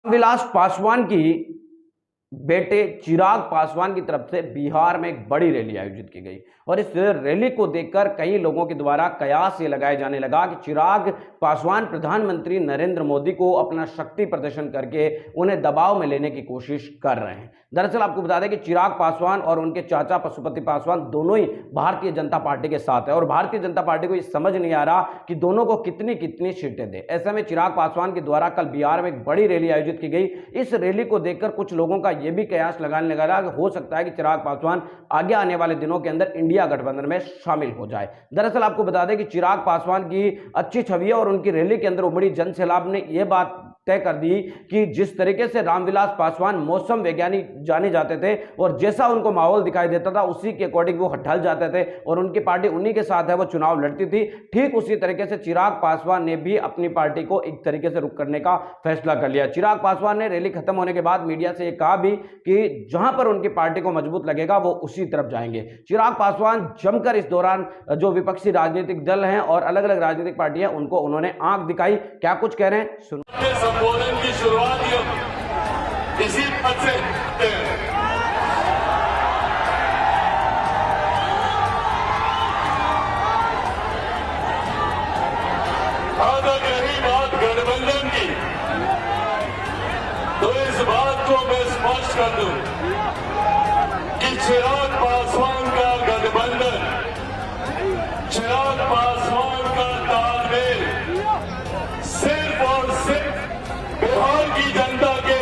विलास पासवान की बेटे चिराग पासवान की तरफ से बिहार में एक बड़ी रैली आयोजित की गई और इस रैली को देखकर कई लोगों के द्वारा कयास ये लगाया जाने लगा कि चिराग पासवान प्रधानमंत्री नरेंद्र मोदी को अपना शक्ति प्रदर्शन करके उन्हें दबाव में लेने की कोशिश कर रहे हैं। दरअसल आपको बता दें कि चिराग पासवान और उनके चाचा पशुपति पासवान दोनों ही भारतीय जनता पार्टी के साथ है और भारतीय जनता पार्टी को ये समझ नहीं आ रहा कि दोनों को कितनी कितनी सीटें दे। ऐसे में चिराग पासवान के द्वारा कल बिहार में एक बड़ी रैली आयोजित की गई। इस रैली को देखकर कुछ लोगों का यह भी कयास लगाने लगा कि हो सकता है कि चिराग पासवान आगे आने वाले दिनों के अंदर इंडिया गठबंधन में शामिल हो जाए। दरअसल आपको बता दें कि चिराग पासवान की अच्छी छवि है और उनकी रैली के अंदर उमड़ी जन सैलाब ने यह बात तय कर दी कि जिस तरीके से रामविलास पासवान मौसम वैज्ञानिक जाने जाते थे और जैसा उनको माहौल दिखाई देता था उसी के अकॉर्डिंग वो ढल जाते थे और उनकी पार्टी उन्हीं के साथ है वो चुनाव लड़ती थी। ठीक उसी तरीके से चिराग पासवान ने भी अपनी पार्टी को एक तरीके से रुक करने का फैसला कर लिया। चिराग पासवान ने रैली खत्म होने के बाद मीडिया से कहा भी कि जहां पर उनकी पार्टी को मजबूत लगेगा वो उसी तरफ जाएंगे। चिराग पासवान जमकर इस दौरान जो विपक्षी राजनीतिक दल हैं और अलग अलग राजनीतिक पार्टियां उनको उन्होंने आंख दिखाई। क्या कुछ कह रहे हैं सुनो। संबोधन की शुरुआत इसी पद से अगर रही बात गठबंधन की तो इस बात को मैं स्पष्ट कर दूं कि चिराग पासवान का गठबंधन, चिराग पासवान का तालमेल सिर्फ और सिर्फ बिहार की जनता के